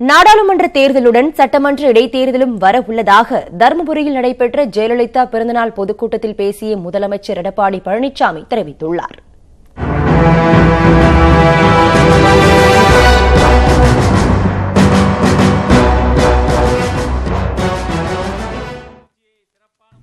நாடாளுமன்ற தேர்தலுடன் சட்டமன்ற இடைத்தேர்தலும் வர உள்ளதாக தருமபுரியில் நடைபெற்ற ஜெயலலிதா பிறந்தநாள் பொதுக்கூட்டத்தில் பேசிய முதலமைச்சர் எடப்பாடி பழனிசாமி தெரிவித்துள்ளார்.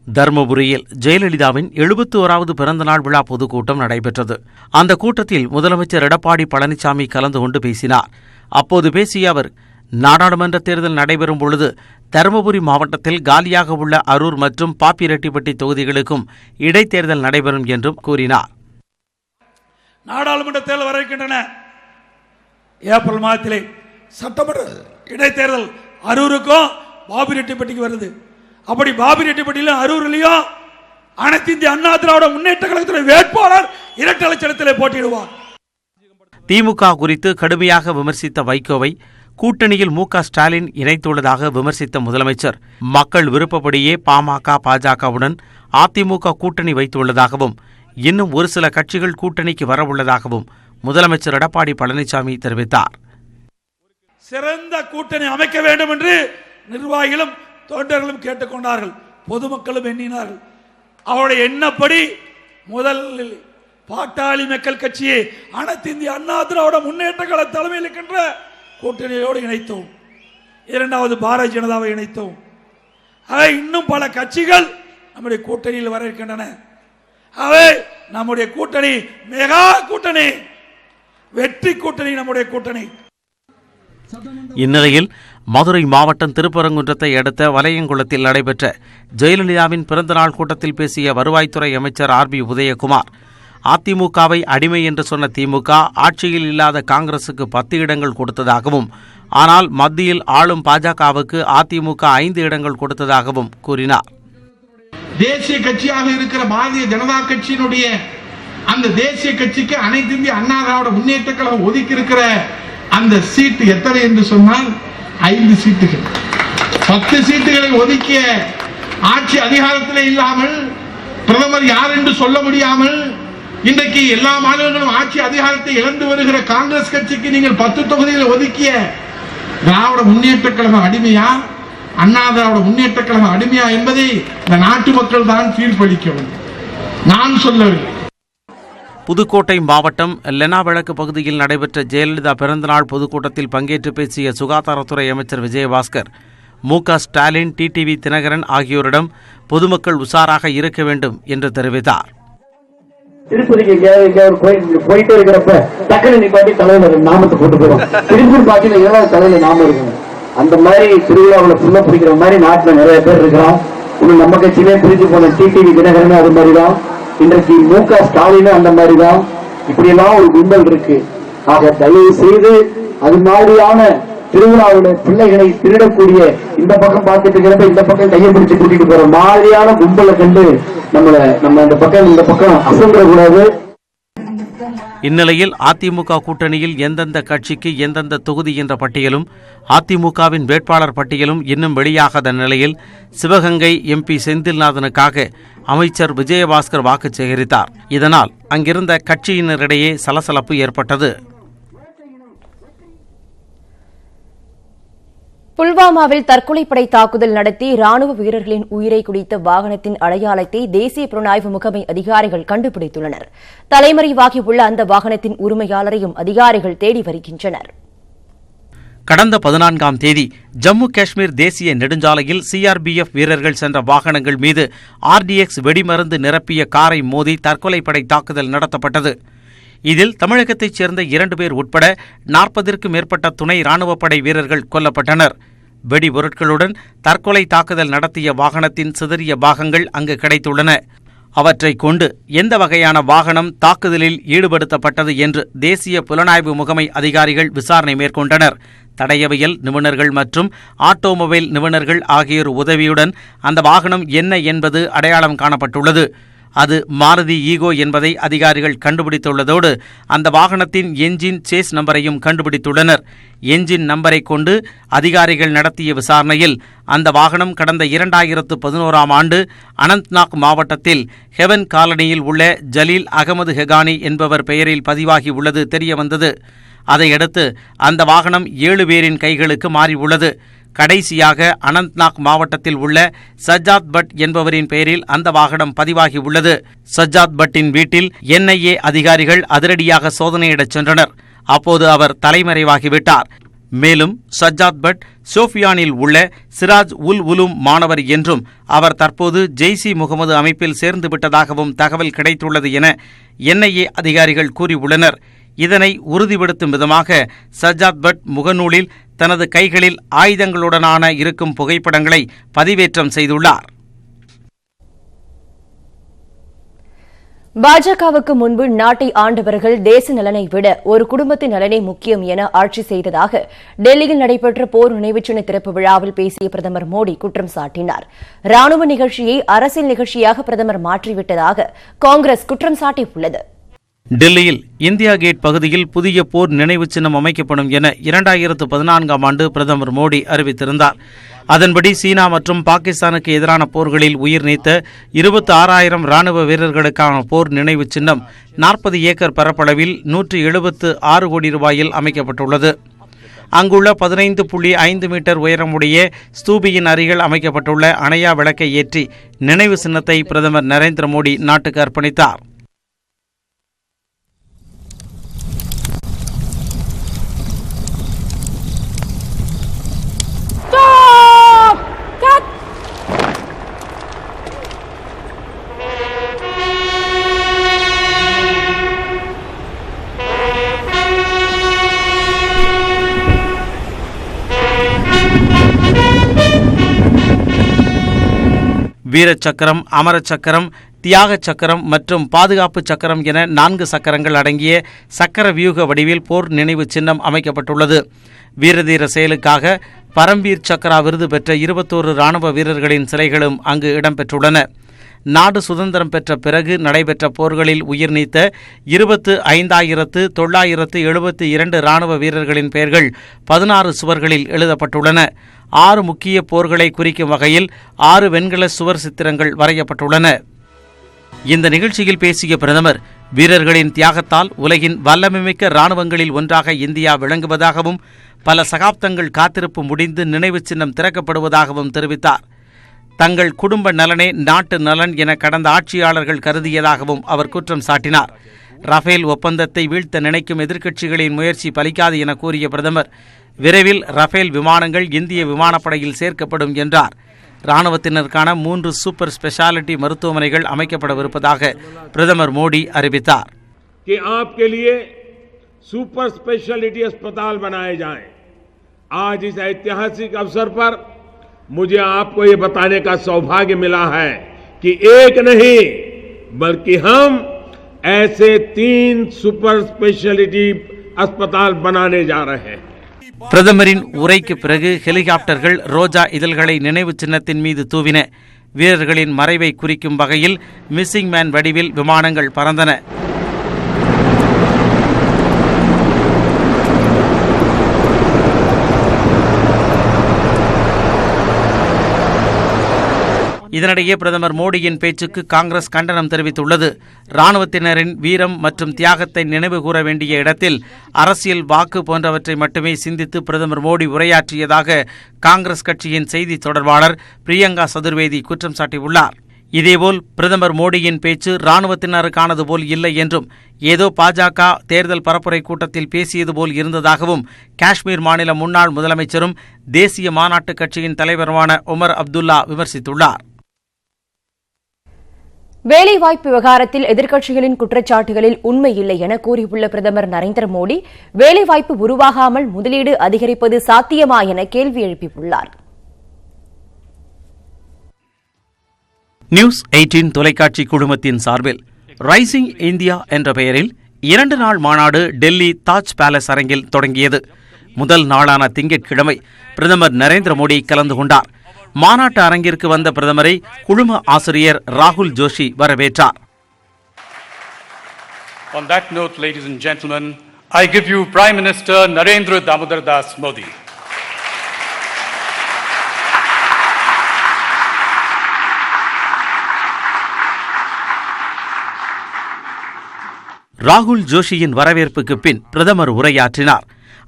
தருமபுரியில் ஜெயலலிதாவின் 71வது பிறந்தநாள் விழா பொதுக்கூட்டம் நடைபெற்றது. அந்த கூட்டத்தில் முதலமைச்சர் எடப்பாடி பழனிசாமி கலந்து கொண்டு பேசினார். அப்போது பேசிய அவர், நாடாளுமன்ற தேர்தல் நடைபெறும் பொழுது தருமபுரி மாவட்டத்தில் காலியாக உள்ள அரூர் மற்றும் பாப்பிரெட்டிப்பட்டி தொகுதிகளுக்கும் இடைத்தேர்தல் நடைபெறும் என்றும் கூறினார். நாடாளுமன்ற தேர்தல் வர இருக்கின்றன. ஏப்ரல் மாதத்திலே சட்டமன்ற இடைத்தேர்தல் அரூருக்கும் பாப்பிரெட்டிப்பட்டிக்கு வருது. அப்படி பாப்பிரெட்டிப்பட்டியிலும் அரூரிலையும் அனைத்து இந்திய அண்ணா திராவிட முன்னேற்ற கழகத்தின் வேட்பாளர் இரட்டை இலட்சணத்திலே போட்டியிடுவார். திமுக குறித்து கடுமையாக விமர்சித்த வைகோவை கூட்டணியில் மு.க.ஸ்டாலின் இணைத்துள்ளதாக விமர்சித்த முதலமைச்சர், மக்கள் விருப்பப்படியே பாமக பாஜகவுடன் அதிமுக கூட்டணி வைத்துள்ளதாகவும் இன்னும் ஒரு சில கட்சிகள் கூட்டணிக்கு வரவுள்ளதாகவும் முதலமைச்சர் எடப்பாடி பழனிசாமி தெரிவித்தார். சிறந்த கூட்டணி அமைக்க வேண்டும் என்று நிர்வாகிகளும் தொண்டர்களும் கேட்டுக்கொண்டார்கள், பொதுமக்களும் எண்ணினார்கள். அவருடைய எண்ணப்படி முதலில் பாட்டாளி மக்கள் கட்சியை அனைத்து இந்திய அண்ணா திராவிட முன்னேற்ற கழக தலைமையில் இருக்கின்ற கூட்டணியோடு இணைத்தோம். இரண்டாவது பாரதிய ஜனதாவை இணைத்தோம். இன்னும் பல கட்சிகள் நம்முடைய கூட்டணியில் வர இருக்கின்றன. அவை நம்முடைய கூட்டணி மெகா கூட்டணி, வெற்றி கூட்டணி, நம்முடைய கூட்டணி. இந்நிலையில் மதுரை மாவட்டம் திருப்பரங்குன்றத்தை அடுத்த வலையங்குளத்தில் நடைபெற்ற ஜெயலலிதாவின் பிறந்தநாள் கூட்டத்தில் பேசிய வருவாய்த்துறை அமைச்சர் ஆர்.பி. உதயகுமார், அதிமுகவை அடிமை என்று சொன்ன திமுக ஆட்சியில் இல்லாத காங்கிரசுக்கு 10 இடங்கள் கொடுத்ததாகவும், ஆனால் மத்தியில் ஆளும் பாஜகவுக்கு அதிமுக 5 இடங்கள் கொடுத்ததாகவும் கூறினார். தேசிய கட்சியாக இருக்கிற பாரதிய ஜனதா கட்சியினுடைய அந்த தேசிய கட்சிக்கு அனைத்து இந்திய அண்ணா திராவிட முன்னேற்ற கழகம் ஒதுக்கி இருக்கிற அந்த சீட்டு எத்தனை என்று சொன்னால் 5 சீட்டுகள். 10 சீட்டுகளை ஒதுக்கிய ஆட்சி அதிகாரத்திலே இல்லாமல், பிரதமர் யார் என்று சொல்ல முடியாமல், இன்றைக்கு எல்லா மாநிலங்களும் ஆட்சி அதிகாரத்தை இழந்து வருகிற காங்கிரஸ் கட்சிக்கு நீங்கள் 10 தொகுதிகளை ஒதுக்கிய திராவிட முன்னேற்ற கழகம் அடிமையா, அண்ணா திராவிட முன்னேற்ற கழகம் அடிமையா என்பதை இந்த நாட்டு மக்கள் தான் தீர்ப்பளிக்கவும், நான் சொல்லவில்லை. புதுக்கோட்டை மாவட்டம் லெனாவிளக்கு பகுதியில் நடைபெற்ற ஜெயலலிதா பிறந்தநாள் பொதுக்கூட்டத்தில் பங்கேற்று பேசிய சுகாதாரத்துறை அமைச்சர் விஜயபாஸ்கர், மு.க.ஸ்டாலின், டிடிவி தினகரன் ஆகியோரிடம் பொதுமக்கள் உஷாராக இருக்க வேண்டும் என்று தெரிவித்தார். திருப்பதிக்கு போயிட்டே இருக்கிறப்ப டக்குனு நிப்பாட்டி தலைவர் நாமத்தை போட்டு போறோம். திருப்பூர் பாட்டியில ஏதாவது தலையில நாம இருக்கணும். அந்த மாதிரி திருவிழாவில் புள்ள பிடிக்கிற மாதிரி நாட்டில் நிறைய பேர் இருக்கிறோம். இன்னும் நம்ம கட்சியிலே பிரிஞ்சு போன டிடிவி தினகரன் அது மாதிரிதான், இன்றைக்கு மு.க.ஸ்டாலின் அந்த மாதிரிதான். இப்படியெல்லாம் ஒரு கும்பல் இருக்கு. ஆக தயவு செய்து அது மாதிரியான திருவிழாவுடைய பிள்ளைகளை திருடக்கூடிய, இந்த பக்கம் பார்த்துட்டு இருக்கிறப்ப இந்த பக்கம் கையை பிடிச்சு கூட்டிட்டு போற மாதிரியான கும்பலை கண்டு நம்ம இந்த பக்கம் அசங்கக்கூடாது. இந்நிலையில் அதிமுக கூட்டணியில் எந்தெந்த கட்சிக்கு எந்தெந்த தொகுதி என்ற பட்டியலும் அதிமுகவின் வேட்பாளர் பட்டியலும் இன்னும் வெளியாகாத நிலையில் சிவகங்கை எம்பி செந்தில்நாதனுக்காக அமைச்சர் விஜயபாஸ்கர் வாக்கு சேகரித்தார். இதனால் அங்கிருந்த கட்சியினரிடையே சலசலப்பு ஏற்பட்டது. புல்வாமாவில் தற்கொலைப்படை தாக்குதல் நடத்தி ராணுவ வீரர்களின் உயிரை குடித்த வாகனத்தின் அடையாளத்தை தேசிய புலனாய்வு முகமை அதிகாரிகள் கண்டுபிடித்துள்ளனர். தலைமறைவாகியுள்ள அந்த வாகனத்தின் உரிமையாளரையும் அதிகாரிகள் தேடி வருகின்றனர். கடந்த 14ஆம் தேதி ஜம்மு காஷ்மீர் தேசிய நெடுஞ்சாலையில் சிஆர்பிஎஃப் வீரர்கள் சென்ற வாகனங்கள் மீது ஆர்டிஎக்ஸ் வெடிமருந்து நிரப்பிய காரை மோதி தற்கொலைப்படை தாக்குதல் நடத்தப்பட்டது. இதில் தமிழகத்தைச் சேர்ந்த 2 பேர் உட்பட 40ற்கும் மேற்பட்ட துணை ராணுவப்படை வீரர்கள் கொல்லப்பட்டனர். வெடிபொருட்களுடன் தற்கொலை தாக்குதல் நடத்திய வாகனத்தின் சிதறிய பாகங்கள் அங்கு கிடைத்துள்ளன. அவற்றை கொண்டு எந்த வகையான வாகனம் தாக்குதலில் ஈடுபடுத்தப்பட்டது என்று தேசிய புலனாய்வு முகமை அதிகாரிகள் விசாரணை மேற்கொண்டனர். தடயவியல் நிபுணர்கள் மற்றும் ஆட்டோமொபைல் நிபுணர்கள் ஆகியோர் உதவியுடன் அந்த வாகனம் என்ன என்பது அடையாளம் காணப்பட்டுள்ளது. அது மாருதி ஈகோ என்பதை அதிகாரிகள் கண்டுபிடித்துள்ளதோடு அந்த வாகனத்தின் என்ஜின் சேஸ் நம்பரையும் கண்டுபிடித்துள்ளனர். என்ஜின் நம்பரை கொண்டு அதிகாரிகள் நடத்திய விசாரணையில் அந்த வாகனம் கடந்த 2011ஆம் ஆண்டு அனந்த்நாக் மாவட்டத்தில் ஹெவன் காலனியில் உள்ள ஜலீல் அகமது ஹெகானி என்பவர் பெயரில் பதிவாகி உள்ளது தெரியவந்தது. அதையடுத்து அந்த வாகனம் 7 பேரின் கைகளுக்கு மாறியுள்ளது. கடைசியாக அனந்த்நாக் மாவட்டத்தில் உள்ள சஜ்ஜாத் பட் என்பவரின் பெயரில் அந்த வாகனம் பதிவாகியுள்ளது. சஜ்ஜாத் பட்டின் வீட்டில் NIA அதிகாரிகள் அதிரடியாக சோதனையிடச் சென்றனர். அப்போது அவர் தலைமறைவாகிவிட்டார். மேலும் சஜ்ஜாத் பட் சோஃபியானில் உள்ள சிராஜ் உல் உலும் மாணவர் என்றும் அவர் தற்போது ஜெய்சி முகமது அமைப்பில் சேர்ந்து விட்டதாகவும் தகவல் கிடைத்துள்ளது என NIA அதிகாரிகள் கூறியுள்ளனர். இதனை உறுதிப்படுத்தும் விதமாக சஜ்ஜாத் பட் முகநூலில் தனது கைகளில் ஆயுதங்களுடனான இருக்கும் புகைப்படங்களை பதிவேற்றம் செய்துள்ளார். பாஜகவுக்கு முன்பு நாட்டை ஆண்டவர்கள் தேச நலனை விட ஒரு குடும்பத்தின் நலனே முக்கியம் என ஆட்சி செய்ததாக டெல்லியில் நடைபெற்ற போர் நினைவுச் சின்ன திறப்பு விழாவில் பேசிய பிரதமர் மோடி குற்றம் சாட்டினார். ராணுவ நிகழ்ச்சியை அரசியல் நிகழ்ச்சியாக பிரதமர் மாற்றிவிட்டதாக காங்கிரஸ் குற்றம் சாட்டியுள்ளது. டெல்லியில் இந்தியா கேட் பகுதியில் புதிய போர் நினைவு சின்னம் அமைக்கப்படும் என 2014ஆம் ஆண்டு பிரதமர் மோடி அறிவித்திருந்தார். அதன்படி சீனா மற்றும் பாகிஸ்தானுக்கு எதிரான போர்களில் உயிர் நீத்த 26,000 ராணுவ வீரர்களுக்கான போர் நினைவு சின்னம் 40 ஏக்கர் பரப்பளவில் 176 கோடி ரூபாயில் அமைக்கப்பட்டுள்ளது. அங்குள்ள 15.5 மீட்டர் உயரமுடைய ஸ்தூபியின் அருகில் அமைக்கப்பட்டுள்ள அணையா விளக்கை ஏற்றி நினைவு சின்னத்தை பிரதமர் நரேந்திர மோடி நாட்டுக்கு அர்ப்பணித்தார். வீர சக்கரம், அமர சக்கரம், தியாக சக்கரம் மற்றும் பாதுகாப்பு சக்கரம் என 4 சக்கரங்கள் அடங்கிய சக்கர வியூக வடிவில் போர் நினைவு சின்னம் அமைக்கப்பட்டுள்ளது. வீரதீர செயலுக்காக பரம்வீர் சக்ரா விருது பெற்ற 21 ராணுவ வீரர்களின் சிலைகளும் அங்கு இடம்பெற்றுள்ளன. நாடு சுதந்திரம் பெற்ற பிறகு நடைபெற்ற போர்களில் உயிர் நீத்த 25,972 ராணுவ வீரர்களின் பெயர்கள் 16 சுவர்களில் எழுதப்பட்டுள்ளன. 6 முக்கிய போர்களை குறிக்கும் வகையில் 6 வெண்கல சுவர் சித்திரங்கள் வரையப்பட்டுள்ளன. இந்த நிகழ்ச்சியில் பேசிய பிரதமர், வீரர்களின் தியாகத்தால் உலகின் வல்லமைமிக்க ராணுவங்களில் ஒன்றாக இந்தியா விளங்குவதாகவும் பல சகாப்தங்கள் காத்திருப்பு முடிந்து நினைவு சின்னம் திறக்கப்படுவதாகவும் தெரிவித்தார். தங்கள் குடும்ப நலனே நாட்டு நலன் என கடந்த ஆட்சியாளர்கள் கருதியதாகவும் அவர் குற்றம் சாட்டினார். ரஃபேல் ஒப்பந்தத்தை வீழ்த்த நினைக்கும் எதிர்க்கட்சிகளின் முயற்சி பலிக்காது என கூறிய பிரதமர், விரைவில் ரஃபேல் விமானங்கள் இந்திய விமானப்படையில் சேர்க்கப்படும் என்றார். ராணுவத்தினருக்கான 3 சூப்பர் ஸ்பெஷாலிட்டி மருத்துவமனைகள் அமைக்கப்படவிருப்பதாக பிரதமர் மோடி அறிவித்தார். सुपर स्पेशलिटी अस्पताल बनाए जाएं। आज इस ऐतिहासिक अवसर पर मुझे आपको ये बताने का सौभाग्य मिला है कि एक नहीं बल्कि हम ऐसे 3 सुपर स्पेशलिटी अस्पताल बनाने जा रहे हैं. பிரதமரின் உரைக்கு பிறகு ஹெலிகாப்டர்கள் ரோஜா இதழ்களை நினைவு சின்னத்தின் மீது தூவின. வீரர்களின் மறைவை குறிக்கும் வகையில் மிஸ்ஸிங் மேன் வடிவில் விமானங்கள் பறந்தன. இதனிடையே பிரதமர் மோடியின் பேச்சுக்கு காங்கிரஸ் கண்டனம் தெரிவித்துள்ளது. ராணுவத்தினரின் வீரம் மற்றும் தியாகத்தை நினைவு கூற வேண்டிய இடத்தில் அரசியல் வாக்கு போன்றவற்றை மட்டுமே சிந்தித்து பிரதமர் மோடி உரையாற்றியதாக காங்கிரஸ் கட்சியின் செய்தி தொடர்பாளர் பிரியங்கா சதுர்வேதி குற்றம் சாட்டியுள்ளார். இதேபோல் பிரதமர் மோடியின் பேச்சு ராணுவத்தினருக்கானது போல் இல்லை என்றும் ஏதோ பாஜக தேர்தல் பரப்புரை கூட்டத்தில் பேசியது போல் இருந்ததாகவும் காஷ்மீர் மாநில முன்னாள் முதலமைச்சரும் தேசிய மாநாட்டு கட்சியின் தலைவருமான உமர் அப்துல்லா விமர்சித்துள்ளார். வேலைவாய்ப்பு விவகாரத்தில் எதிர்க்கட்சிகளின் குற்றச்சாட்டுகளில் உண்மை இல்லை என கூறியுள்ள பிரதமர் நரேந்திர மோடி, வேலைவாய்ப்பு உருவாகாமல் முதலீடு அதிகரிப்பது சாத்தியமா என கேள்வி எழுப்பியுள்ளார். நியூஸ் 18 தொலைக்காட்சி குழுமத்தின் சார்பில் ரைசிங் இந்தியா என்ற பெயரில் 2 நாள் மாநாடு டெல்லி தாஜ் பேலஸ் அரங்கில் தொடங்கியது. முதல் நாளான திங்கட்கிழமை பிரதமர் நரேந்திர மோடி கலந்து கொண்டார். மாநாட்டு அரங்கிற்கு வந்த பிரதமரை குழும ஆசிரியர் ராகுல் ஜோஷி வரவேற்றார். On that note, ladies and gentlemen, I give you Prime Minister Narendra Damodar Das Modi. ராகுல் ஜோஷியின் வரவேற்புக்கு பின் பிரதமர் உரையாற்றினார்.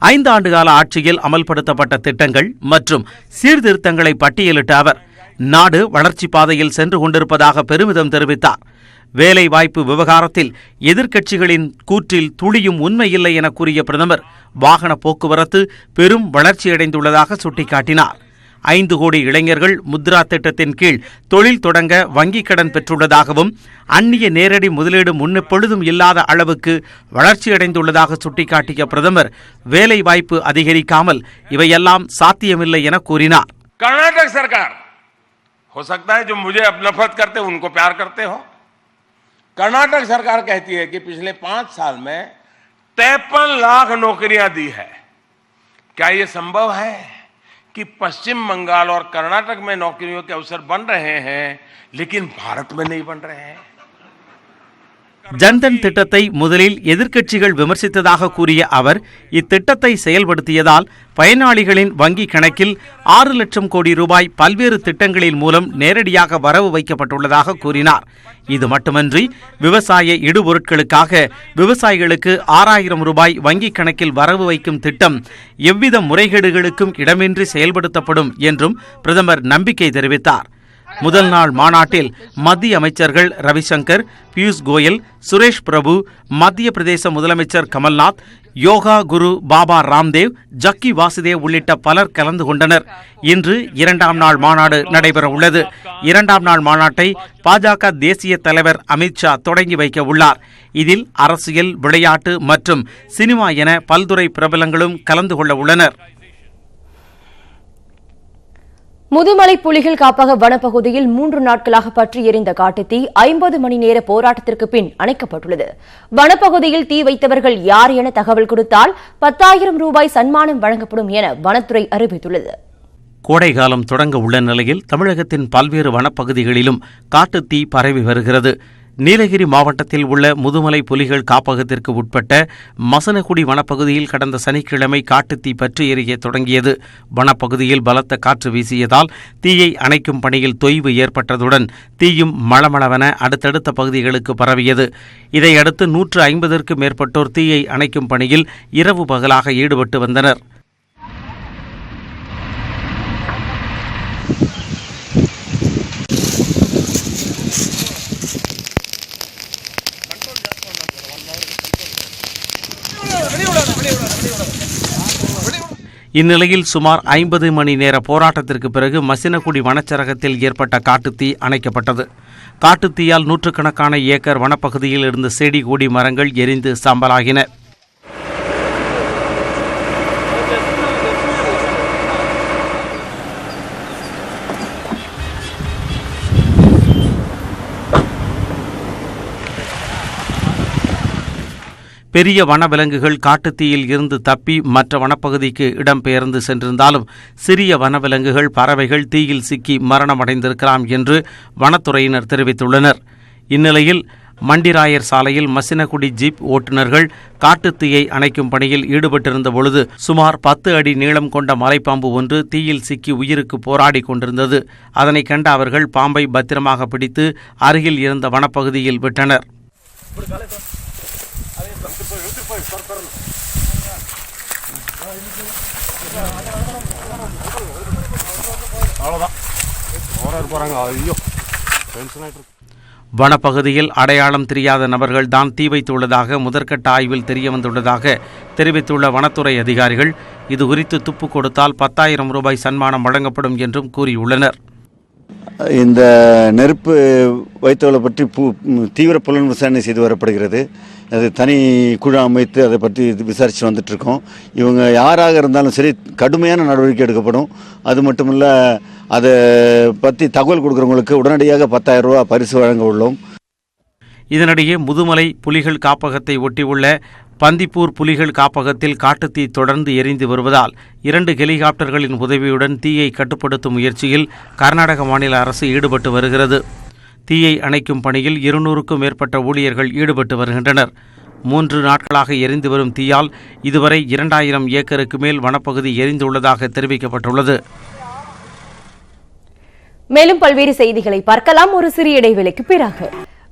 5 ஆண்டுகால ஆட்சியில் அமல்படுத்தப்பட்ட திட்டங்கள் மற்றும் சீர்திருத்தங்களை பட்டியலிட்ட அவர் நாடு வளர்ச்சி பாதையில் சென்று கொண்டிருப்பதாக பெருமிதம் தெரிவித்தார். வேலைவாய்ப்பு விவகாரத்தில் எதிர்க்கட்சிகளின் கூற்றில் துளியும் உண்மையில்லை என கூறிய பிரதமர் வாகன போக்குவரத்து பெரும் வளர்ச்சியடைந்துள்ளதாக சுட்டிக்காட்டினார். 5 கோடி இளைஞர்கள் முத்ரா திட்டத்தின் கீழ் தொழில் தொடங்க வங்கிக் கடன் பெற்றுள்ளதாகவும் அந்நிய நேரடி முதலீடு முன்னெப்பொழுதும் இல்லாத அளவுக்கு வளர்ச்சியடைந்துள்ளதாக சுட்டிக்காட்டிய பிரதமர் வேலைவாய்ப்பு அதிகரிக்காமல் இவையெல்லாம் சாத்தியமில்லை என கூறினார். कर्नाटक सरकार हो सकता है जो मुझे नफरत करते हो उनको प्यार करते हो. कर्नाटक सरकार कहती है कि पिछले 5 साल में 53 लाख नौकरियां दी है. क्या ये संभव है कि पश्चिम बंगाल और कर्नाटक में नौकरियों के अवसर बन रहे हैं लेकिन भारत में नहीं बन रहे हैं? ஜன்தன் திட்டத்தை முதலில் எதிர்க்கட்சிகள் விமர்சித்ததாக கூறிய அவர் இத்திட்டத்தை செயல்படுத்தியதால் பயனாளிகளின் வங்கிக் கணக்கில் 6 லட்சம் கோடி ரூபாய் பல்வேறு திட்டங்களின் மூலம் நேரடியாக வரவு வைக்கப்பட்டுள்ளதாக கூறினார். இது மட்டுமன்றி விவசாய இடுபொருட்களுக்காக விவசாயிகளுக்கு 6000 ரூபாய் வங்கிக் கணக்கில் வரவு வைக்கும் திட்டம் எவ்வித முறைகேடுகளுக்கும் இடமின்றி செயல்படுத்தப்படும் என்றும் பிரதமர் நம்பிக்கை தெரிவித்தார். முதல் நாள் மாநாட்டில் மத்திய அமைச்சர்கள் ரவிசங்கர், பியூஷ் கோயல், சுரேஷ் பிரபு, மத்திய பிரதேச முதலமைச்சர் கமல்நாத், யோகா குரு பாபா ராம்தேவ், ஜக்கி வாசுதேவ் உள்ளிட்ட பலர் கலந்து கொண்டனர். இன்று 2ஆம் நாள் மாநாடு நடைபெற உள்ளது. 2ஆம் நாள் மாநாட்டை பாஜக தேசிய தலைவர் அமித்ஷா தொடங்கி வைக்க உள்ளார். இதில் அரசியல், விளையாட்டு மற்றும் சினிமா என பல்துறை பிரபலங்களும் கலந்து கொள்ள உள்ளனர். முதுமலை புலிகள் காப்பக வனப்பகுதியில் 3 நாட்களாக பற்றி எரிந்த காட்டுத்தீ 50 மணி நேர போராட்டத்திற்கு பின் அணைக்கப்பட்டுள்ளது. வனப்பகுதியில் தீ வைத்தவர்கள் யார் என தகவல் கொடுத்தால் 10,000 ரூபாய் சன்மானம் வழங்கப்படும் என வனத்துறை அறிவித்துள்ளது. கோடைகாலம் தொடங்க உள்ள நிலையில் தமிழகத்தின் பல்வேறு வனப்பகுதிகளிலும் காட்டுத்தீ பரவி வருகிறது. நீலகிரி மாவட்டத்தில் உள்ள முதுமலை புலிகள் காப்பகத்திற்கு உட்பட்ட மசனகுடி வனப்பகுதியில் கடந்த சனிக்கிழமை காட்டுத்தீ பற்றி எரிய தொடங்கியது. வனப்பகுதியில் பலத்த காற்று வீசியதால் தீயை அணைக்கும் பணியில் தொய்வு ஏற்பட்டதுடன் தீயும் மளமளவென அடுத்தடுத்த பகுதிகளுக்கு பரவியது. இதையடுத்து 150க்கும் மேற்பட்டோர் தீயை அணைக்கும் பணியில் இரவு பகலாக ஈடுபட்டு வந்தனர். இந்நிலையில் சுமார் 50 மணி நேர போராட்டத்திற்கு பிறகு மசினகுடி வனச்சரகத்தில் ஏற்பட்ட காட்டுத்தீ அணைக்கப்பட்டது. காட்டுத்தீயால் 100கணக்கான ஏக்கர் வனப்பகுதியில் இருந்த செடி கொடி மரங்கள் எரிந்து சாம்பலாகின. பெரிய வனவிலங்குகள் காட்டுத்தீயில் இருந்து தப்பி மற்ற வனப்பகுதிக்கு இடம்பெயர்ந்து சென்றிருந்தாலும் சிறிய வனவிலங்குகள், பறவைகள் தீயில் சிக்கி மரணமடைந்திருக்கலாம் என்று வனத்துறையினர் தெரிவித்துள்ளனர். இந்நிலையில் மண்டிராயர் சாலையில் மசினகுடி ஜீப் ஓட்டுநர்கள் காட்டுத்தீயை அணைக்கும் பணியில் ஈடுபட்டிருந்த பொழுது சுமார் 10 அடி நீளம் கொண்ட மலைப்பாம்பு ஒன்று தீயில் சிக்கி உயிருக்கு போராடி கொண்டிருந்தது. அதனை கண்ட அவர்கள் பாம்பை பத்திரமாக பிடித்து அருகில் இருந்த வனப்பகுதியில் விட்டனர். வனப்பகுதியில் அடையாளம் தெரியாத நபர்கள் தான் தீ வைத்துள்ளதாக முதற்கட்ட ஆய்வில் தெரியவந்துள்ளதாக தெரிவித்துள்ள வனத்துறை அதிகாரிகள் இதுகுறித்து துப்பு கொடுத்தால் 10,000 ரூபாய் சன்மானம் வழங்கப்படும் என்றும் கூறியுள்ளனர். இந்த நெருப்பு வைத்தவர்களை பற்றி தீவிர புலன் விசாரணை செய்து வரப்படுகிறது. அது தனி குழு அமைத்து அதை பற்றி விசாரித்து வந்துட்டுருக்கோம். இவங்க யாராக இருந்தாலும் சரி கடுமையான நடவடிக்கை எடுக்கப்படும். அது மட்டுமில்ல அதை பற்றி தகவல் கொடுக்குறவங்களுக்கு உடனடியாக 10,000 ரூபா பரிசு வழங்க உள்ளோம். இதனிடையே முதுமலை புலிகள் காப்பகத்தை ஒட்டியுள்ள பந்திப்பூர் புலிகள் காப்பகத்தில் காட்டுத்தீ தொடர்ந்து எரிந்து வருவதால் 2 ஹெலிகாப்டர்களின் உதவியுடன் தீயை கட்டுப்படுத்தும் முயற்சியில் கர்நாடக மாநில அரசு ஈடுபட்டு வருகிறது. தீயை அணைக்கும் பணியில் 200க்கும் மேற்பட்ட ஊழியர்கள் ஈடுபட்டு வருகின்றனர். 3 நாட்களாக எரிந்து வரும் தீயால் இதுவரை 2000 ஏக்கருக்கு மேல் வனப்பகுதி எரிந்துள்ளதாக தெரிவிக்கப்பட்டுள்ளது. மேலும் பல்வேறு செய்திகளை பார்க்கலாம் ஒரு சிறிய இடைவெளிக்கு பிறகு.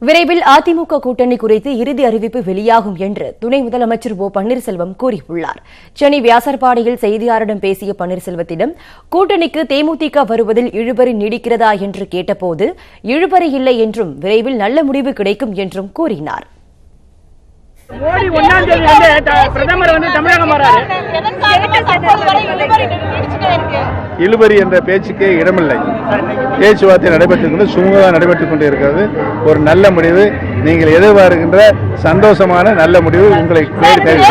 விரைவில் அதிமுக கூட்டணி குறித்து இறுதி அறிவிப்பு வெளியாகும் என்று துணை முதலமைச்சர் ஓ பன்னீர்செல்வம் கூறியுள்ளார். சென்னை வியாசர்பாடியில் செய்தியாளரிடம் பேசிய பன்னீர்செல்வத்திடம் கூட்டணிக்கு தேமுதிக வருவதில் இழுபறி நீடிக்கிறதா என்று கேட்டபோது இழுபறி இல்லை என்றும் விரைவில் நல்ல முடிவு கிடைக்கும் என்றும் கூறினார். மோடி 1ஆம் தேதி பிரதமர் தமிழகம் வராரு. இழுபறி என்ற பேச்சுக்கே இடமில்லை. பேச்சுவார்த்தை நடைபெற்றுக் சுமூகமாக நடைபெற்றுக் கொண்டு இருக்கிறது. ஒரு நல்ல முடிவு, நீங்கள் எதிர்பார்க்கின்ற சந்தோஷமான நல்ல முடிவு உங்களை தேடி.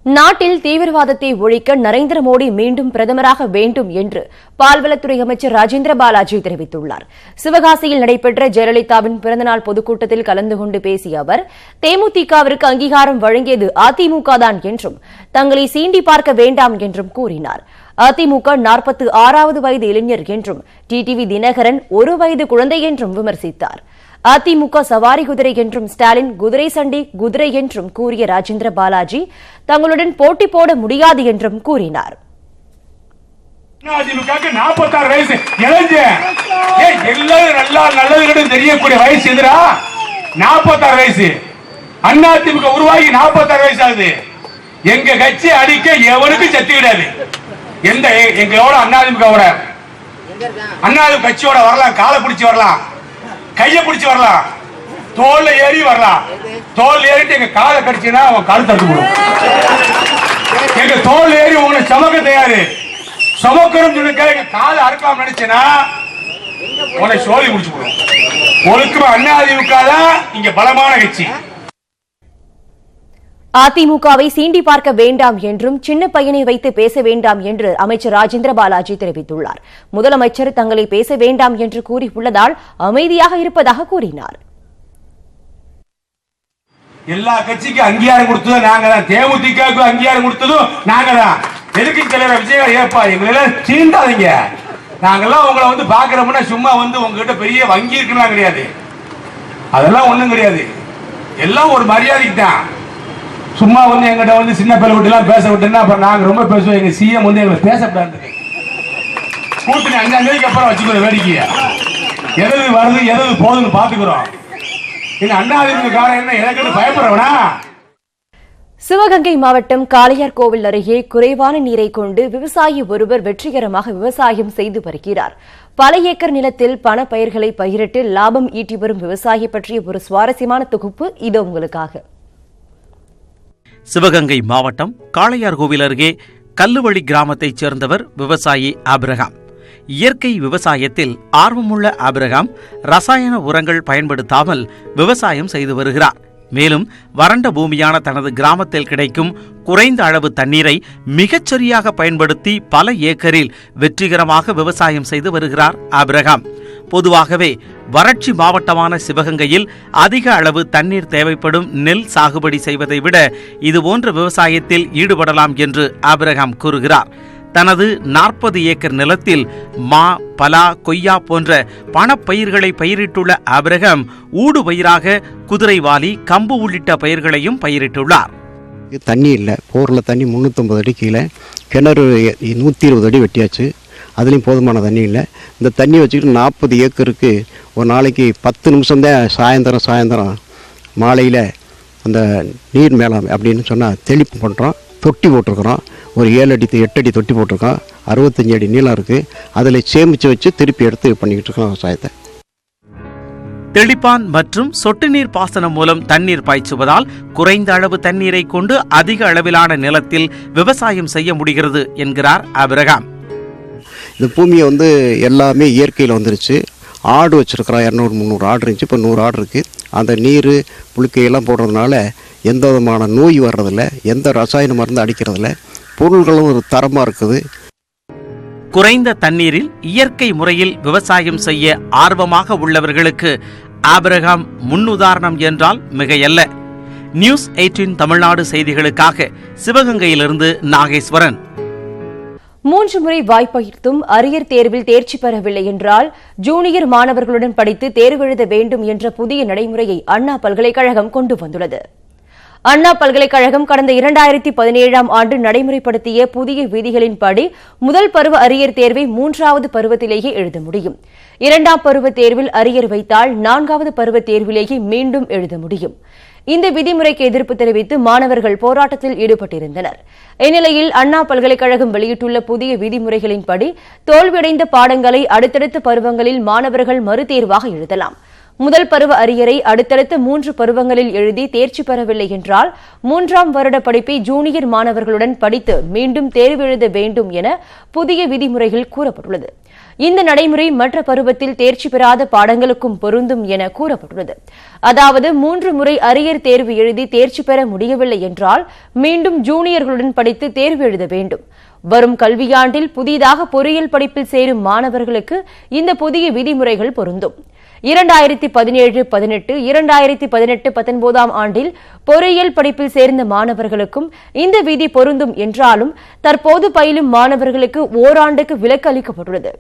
நாட்டில் தீவிரவாதத்தை ஒழிக்க நரேந்திர மோடி மீண்டும் பிரதமராக வேண்டும் என்று பால்வளத்துறை அமைச்சர் ராஜேந்திர பாலாஜி தெரிவித்துள்ளார். சிவகாசியில் நடைபெற்ற ஜெயலலிதாவின் பிறந்தநாள் பொதுக்கூட்டத்தில் கலந்து கொண்டு பேசிய அவர், தேமுதிகவிற்கு அங்கீகாரம் வழங்கியது அதிமுக தான் என்றும் தங்களை சீண்டி பார்க்க வேண்டாம் என்றும் கூறினார். அதிமுக 46வது வயது இளைஞர் என்றும் டிடிவி தினகரன் 1 வயது குழந்தை என்றும் விமர்சித்தார். அதிமுக சவாரி குதிரை என்றும் ஸ்டாலின் குதிரை சண்டி குதிரை என்றும் கூறிய ராஜேந்திர பாலாஜி தங்களுடன் போட்டி போட முடியாது என்றும் கூறினார். அதிமுக 46 வயசு நல்லது தெரியக்கூடிய வயசு எதிரா 46 வயசு. அதிமுக உருவாகி 46 வயசு ஆகுது. எங்க கட்சி அடிக்க எவனுக்கும் சக்தி கிடையாது. எங்களோட அதிமுக கட்சியோட வரலாம், காலை பிடிச்சி வரலாம், கையை பிடிச்சி வரலாம், தோல்ல ஏறி வரலாம். தோல் ஏறிட்டு எங்க காலை கடிச்சுன்னா அவன் கழுத்து அறுத்து போடும். எங்க தோல் ஏறி உங்களை சமக்க தயாரு. சமக்கணும் சொல்லுங்க, எங்க காலை அறுக்கலாம் நினைச்சேன்னா உன்னை சோழி முடிச்சு போடும். ஒழுக்கமா அதிமுக தான் இங்க பலமான கட்சி. அதிமுகவை சீண்டி பார்க்க வேண்டாம் என்றும் சின்ன பையனை வைத்து பேச வேண்டாம் என்று அமைச்சர் ராஜேந்திர பாலாஜி தெரிவித்துள்ளார். முதலமைச்சர் தங்களை பேச வேண்டாம் என்று கூறியுள்ளதால் அமைதியாக இருப்பதாக கூறினார். எல்லா கட்சிக்கும் அங்கீகாரம் கொடுத்ததும் நாங்க தான். தேமுதிகவுக்கு அங்கீகாரம் கொடுத்ததும் நாங்க தான். எதிர்க்கட்சி தலைவர் விஜய் ஏப்பா எங்களை சீண்டாதீங்க, நாங்கெல்லாம் உங்களை பாக்குறோம்னா சும்மா உங்ககிட்ட பெரிய வங்கி இருக்குன்னா கிடையாது. அதெல்லாம் ஒண்ணும் கிடையாது. எல்லாம் ஒரு மரியாதைக்கு தான். சும்மா எங்கிட்ட சின்ன பிள்ளை விட்டு எல்லாம் பேச விட்டுன்னா அப்புறம் நாங்க ரொம்ப பேசுவோம். எங்க சிஎம் எங்களை பேசக்கூடாது. கூட்டணி 5ஆம் தேதிக்கு அப்புறம் வச்சுக்கிறோம். வேடிக்கையா எது வருது எது போகுதுன்னு பாத்துக்கிறோம். சிவகங்கை மாவட்டம் காளையார்கோவில் அருகே குறைவான நீரை கொண்டு விவசாயி ஒருவர் வெற்றிகரமாக விவசாயம் செய்து வருகிறார். பல ஏக்கர் நிலத்தில் பண பயிர்களை பயிரிட்டு லாபம் ஈட்டி வரும் விவசாயி பற்றிய ஒரு சுவாரஸ்யமான தொகுப்பு இது உங்களுக்காக. சிவகங்கை மாவட்டம் காளையார்கோவில் அருகே கல்லுவழி கிராமத்தைச் சேர்ந்தவர் விவசாயி ஆபிரகாம். இயற்கை விவசாயத்தில் ஆர்வமுள்ள ஆபிரகாம் ரசாயன உரங்கள் பயன்படுத்தாமல் விவசாயம் செய்து வருகிறார். மேலும் வறண்ட பூமியான தனது கிராமத்தில் கிடைக்கும் குறைந்த அளவு தண்ணீரை மிகச்சரியாக பயன்படுத்தி பல ஏக்கரில் வெற்றிகரமாக விவசாயம் செய்து வருகிறார் ஆபிரகாம். பொதுவாகவே வறட்சி மாவட்டமான சிவகங்கையில் அதிக அளவு தண்ணீர் தேவைப்படும் நெல் சாகுபடி செய்வதை விட இதுபோன்ற விவசாயத்தில் ஈடுபடலாம் என்று ஆபிரகாம் கூறுகிறார். தனது 40 ஏக்கர் நிலத்தில் மா, பலா, கொய்யா போன்ற பணப்பயிர்களை பயிரிட்டுள்ள ஆபிரகாம் ஊடு பயிராக குதிரைவாலி, கம்பு உள்ளிட்ட பயிர்களையும் பயிரிட்டுள்ளார். தண்ணி இல்லை, போரில் தண்ணி 350 அடி கீழே, கிணறு 120 அடி வெட்டியாச்சு, அதுலேயும் போதுமான தண்ணி இல்லை. இந்த தண்ணி வச்சுக்கிட்டு 40 ஏக்கருக்கு ஒரு நாளைக்கு 10 நிமிஷம்தான் சாயந்தரம் மாலையில் அந்த நீர் மேலாண்மை அப்படின்னு சொன்னால் தெளிப்பு பண்ணுறோம். தொட்டி போட்டிருக்கிறோம், ஒரு 7 அடி 8 அடி தொட்டி போட்டிருக்கோம். 65 அடி நீளம் இருக்குது. அதில் சேமித்து வச்சு திருப்பி எடுத்து பண்ணிக்கிட்டு இருக்கோம் விவசாயத்தை. தெளிப்பான் மற்றும் சொட்டு நீர் பாசனம் மூலம் தண்ணீர் பாய்ச்சுவதால் குறைந்த அளவு தண்ணீரை கொண்டு அதிக அளவிலான நிலத்தில் விவசாயம் செய்ய முடிகிறது என்கிறார் ஆபிரகாம். இந்த பூமியை எல்லாமே இயற்கையில் வந்துருச்சு. ஆடு வச்சுருக்கிறோம், 200-300 ஆடு இருந்துச்சு, இப்போ 100 ஆடு இருக்குது. அந்த நீர் புழுக்கையெல்லாம் போடுறதுனால எந்த விதமான நோய் வர்றதில்ல, எந்த ரசாயன மருந்து அடிக்கிறதில்ல, பொருள்களும் ஒரு தரமாக இருக்குது. குறைந்த தண்ணீரில் இயற்கை முறையில் விவசாயம் செய்ய ஆர்வமாக உள்ளவர்களுக்கு ஆபிரகாம் முன்னுதாரணம் என்றால் மிகையல்ல. நியூஸ் 18 தமிழ்நாடு செய்திகளுக்காக சிவகங்கையிலிருந்து நாகேஸ்வரன். 3 முறை வாய்ப்பளித்தும் அரியர் தேர்வில் தேர்ச்சி பெறவில்லை என்றால் ஜூனியர் மாணவர்களுடன் படித்து தேர்வெழுத வேண்டும் என்ற புதிய நடைமுறையை அண்ணா பல்கலைக்கழகம் கொண்டு வந்துள்ளது. அண்ணா பல்கலைக்கழகம் கடந்த 2017ஆம் ஆண்டு நடைமுறைப்படுத்திய புதிய விதிகளின்படி முதல் பருவ அரியர் தேர்வை 3வது பருவத்திலேயே எழுத முடியும். 2ஆம் பருவ தேர்வில் அரியர் வைத்தால் 4வது பருவ தேர்விலேயே மீண்டும் எழுத முடியும். இந்த விதிமுறைக்கு எதிர்ப்பு தெரிவித்து மாணவர்கள் போராட்டத்தில் ஈடுபட்டிருந்தனர். இந்நிலையில் அண்ணா பல்கலைக்கழகம் வெளியிட்டுள்ள புதிய விதிமுறைகளின்படி தோல்வியடைந்த பாடங்களை அடுத்தடுத்த பருவங்களில் மாணவர்கள் மறுதேர்வாக எழுதலாம். முதல் பருவ அரியரை அடுத்தடுத்த 3 பருவங்களில் எழுதி தேர்ச்சி பெறவில்லை என்றால் 3ஆம் வருட படிப்பை ஜூனியர் மாணவர்களுடன் படித்து மீண்டும் தேர்வு எழுத வேண்டும் என புதிய விதிமுறையில் கூறப்பட்டுள்ளது. இந்த நடைமுறை மற்ற பருவத்தில் தேர்ச்சி பெறாத பாடங்களுக்கும் பொருந்தும் என கூறப்பட்டுள்ளது. அதாவது 3 முறை அரியர் தேர்வு எழுதி தேர்ச்சி பெற முடியவில்லை என்றால் மீண்டும் ஜூனியர்களுடன் படித்து தேர்வு எழுத வேண்டும். வரும் கல்வியாண்டில் புதிதாக பொறியியல் படிப்பில் சேரும் மாணவர்களுக்கு இந்த புதிய விதிமுறைகள் பொருந்தும். 2017-18, 2018-19 ஆண்டில் பொறியியல் படிப்பில் சேர்ந்த மாணவர்களுக்கும் இந்த விதி பொருந்தும் என்றாலும் தற்போது பயிலும் மாணவர்களுக்கு ஓராண்டுக்கு விலக்கு அளிக்கப்பட்டுள்ளது.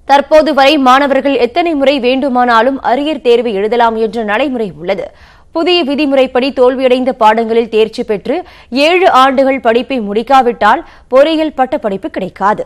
தற்போது வரை மாணவர்கள் எத்தனை முறை வேண்டுமானாலும் அரியர் தேர்வு எழுதலாம் என்ற நடைமுறை உள்ளது. புதிய விதிமுறைப்படி தோல்வியடைந்த பாடங்களில் தேர்ச்சி பெற்று 7 ஆண்டுகள் படிப்பை முடிக்காவிட்டால் பொறியியல் பட்டப்படிப்பு கிடைக்காது.